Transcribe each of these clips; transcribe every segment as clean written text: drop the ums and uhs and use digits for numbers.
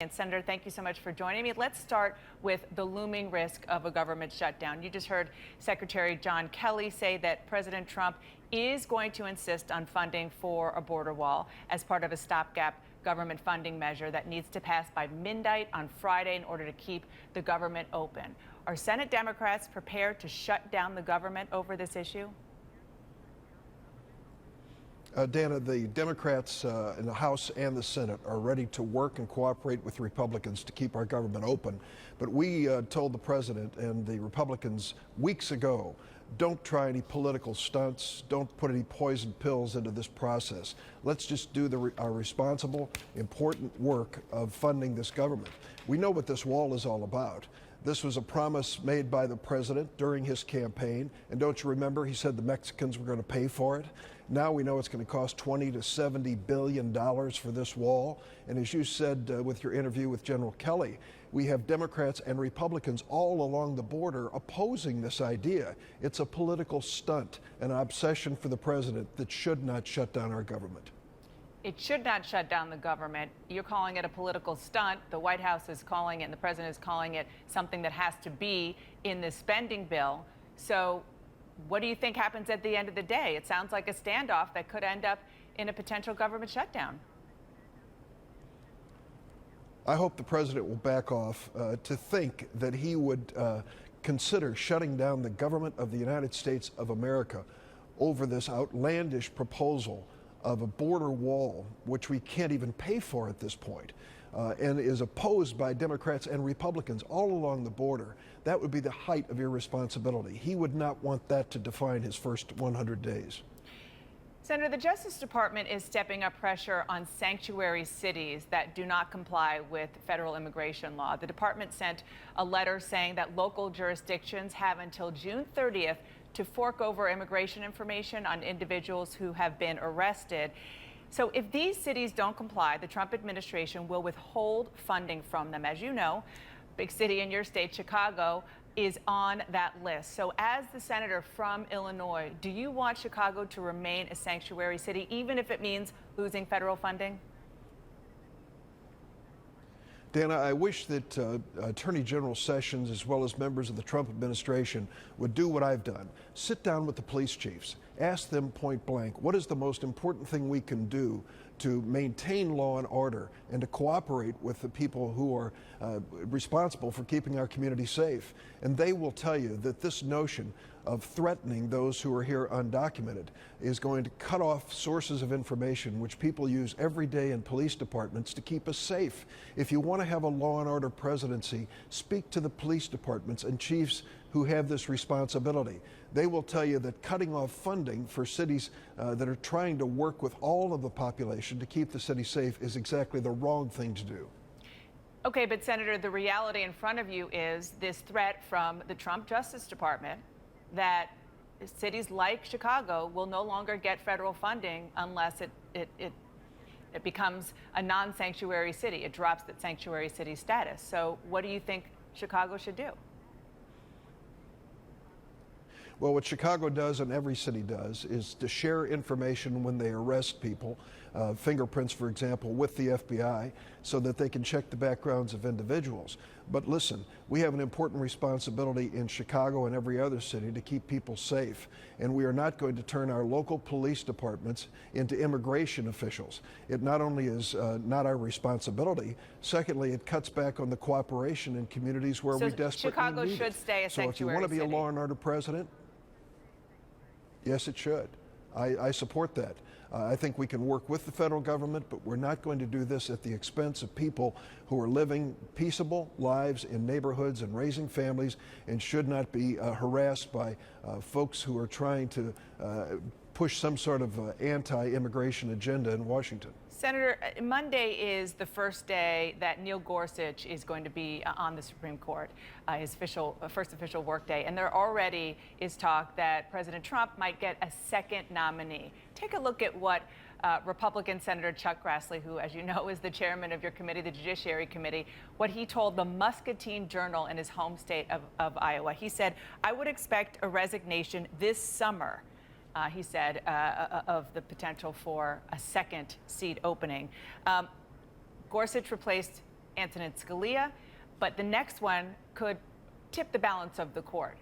And Senator, thank you so much for joining me. Let's start with the looming risk of a government shutdown. You just heard Secretary John Kelly say that President Trump is going to insist on funding for a border wall as part of a stopgap government funding measure that needs to pass by midnight on Friday in order to keep the government open. Are Senate Democrats prepared to shut down the government over this issue? Dana, the Democrats in the House and the Senate are ready to work and cooperate with Republicans to keep our government open. But we told the president and the Republicans weeks ago, don't try any political stunts, don't put any poison pills into this process. Let's just do our responsible, important work of funding this government. We know what this wall is all about. This was a promise made by the president during his campaign. And don't you remember, he said the Mexicans were going to pay for it. Now we know it's going to cost $20 to $70 billion for this wall. And as you said with your interview with General Kelly, we have Democrats and Republicans all along the border opposing this idea. It's a political stunt, an obsession for the president that should not shut down our government. It should not shut down the government. You're calling it a political stunt. The White House is calling it, and the president is calling it something that has to be in the spending bill. So what do you think happens at the end of the day? It sounds like a standoff that could end up in a potential government shutdown. I hope the president will back off to think that he would consider shutting down the government of the United States of America over this outlandish proposal of a border wall, which we can't even pay for at this point, and is opposed by Democrats and Republicans all along the border. That would be the height of irresponsibility. He would not want that to define his first 100 days. Senator, the Justice Department is stepping up pressure on sanctuary cities that do not comply with federal immigration law. The department sent a letter saying that local jurisdictions have until June 30th to fork over immigration information on individuals who have been arrested. So if these cities don't comply, the Trump administration will withhold funding from them. As you know, big city in your state, Chicago, is on that list. So as the senator from Illinois, do you want Chicago to remain a sanctuary city, even if it means losing federal funding? Dana, I wish that Attorney General Sessions, as well as members of the Trump administration, would do what I've done. Sit down with the police chiefs. Ask them point blank, what is the most important thing we can do to maintain law and order and to cooperate with the people who are responsible for keeping our community safe? And they will tell you that this notion of threatening those who are here undocumented is going to cut off sources of information which people use every day in police departments to keep us safe. If you want to have a law and order presidency, speak to the police departments and chiefs who have this responsibility. They will tell you that cutting off funding for cities that are trying to work with all of the population to keep the city safe is exactly the wrong thing to do. Okay, but Senator, the reality in front of you is this threat from the Trump Justice Department that cities like Chicago will no longer get federal funding unless it becomes a non-sanctuary city. It drops that sanctuary city status. So what do you think Chicago should do? Well, what Chicago does and every city does is to share information when they arrest people, fingerprints, for example, with the FBI, so that they can check the backgrounds of individuals. But listen, we have an important responsibility in Chicago and every other city to keep people safe. And we are not going to turn our local police departments into immigration officials. It not only is not our responsibility, secondly, it cuts back on the cooperation in communities where we desperately Chicago need should it. stay a sanctuary So if you want to be city. a law and order president, yes, it should. I support that. I think we can work with the federal government, but we're not going to do this at the expense of people who are living peaceable lives in neighborhoods and raising families and should not be harassed by folks who are trying to push some sort of anti-immigration agenda in Washington. Senator, Monday is the first day that Neil Gorsuch is going to be on the Supreme Court, his first official work day. And there already is talk that President Trump might get a second nominee. Take a look at what Republican Senator Chuck Grassley, who, as you know, is the chairman of your committee, the Judiciary Committee, what he told the Muscatine Journal in his home state of Iowa. He said, I would expect a resignation this summer. He said, of the potential for a second seat opening. Gorsuch replaced Antonin Scalia, but the next one could tip the balance of the court.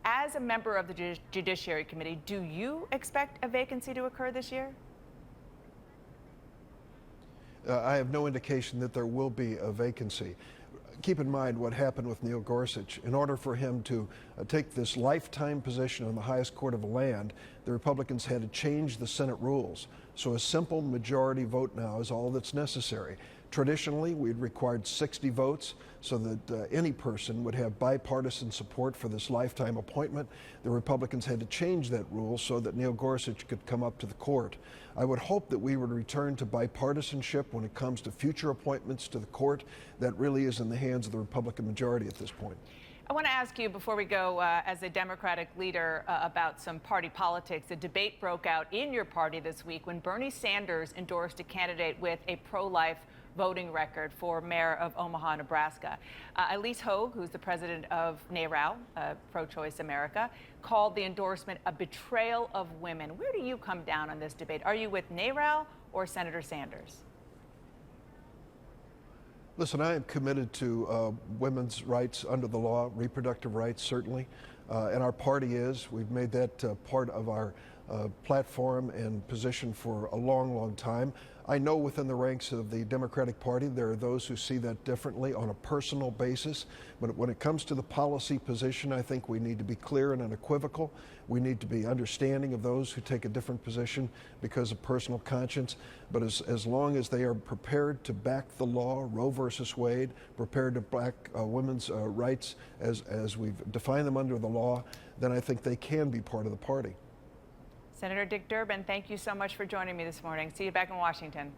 As a member of the Judiciary Committee, do you expect a vacancy to occur this year? I have no indication that there will be a vacancy. Keep in mind what happened with Neil Gorsuch. In order for him to take this lifetime position on the highest court of the land, the Republicans had to change the Senate rules. So a simple majority vote now is all that's necessary. Traditionally, we'd required 60 votes so that any person would have bipartisan support for this lifetime appointment. The Republicans had to change that rule so that Neil Gorsuch could come up to the court. I would hope that we would return to bipartisanship when it comes to future appointments to the court. That really is in the hands of the Republican majority at this point. I want to ask you, before we go, as a Democratic leader, about some party politics. A debate broke out in your party this week when Bernie Sanders endorsed a candidate with a pro-life voting record for mayor of Omaha, Nebraska. Elise Hogue, who's the president of NARAL, Pro-Choice America, called the endorsement a betrayal of women. Where do you come down on this debate? Are you with NARAL or Senator Sanders? Listen, I am committed to women's rights under the law, reproductive rights certainly, and our party is. We've made that part of our platform and position for a long, long time. I know within the ranks of the Democratic Party there are those who see that differently on a personal basis, but when it comes to the policy position, I think we need to be clear and unequivocal. We need to be understanding of those who take a different position because of personal conscience, but as long as they are prepared to back the law, Roe versus Wade, prepared to back women's rights as we've defined them under the law, then I think they can be part of the party. Senator Dick Durbin, thank you so much for joining me this morning. See you back in Washington.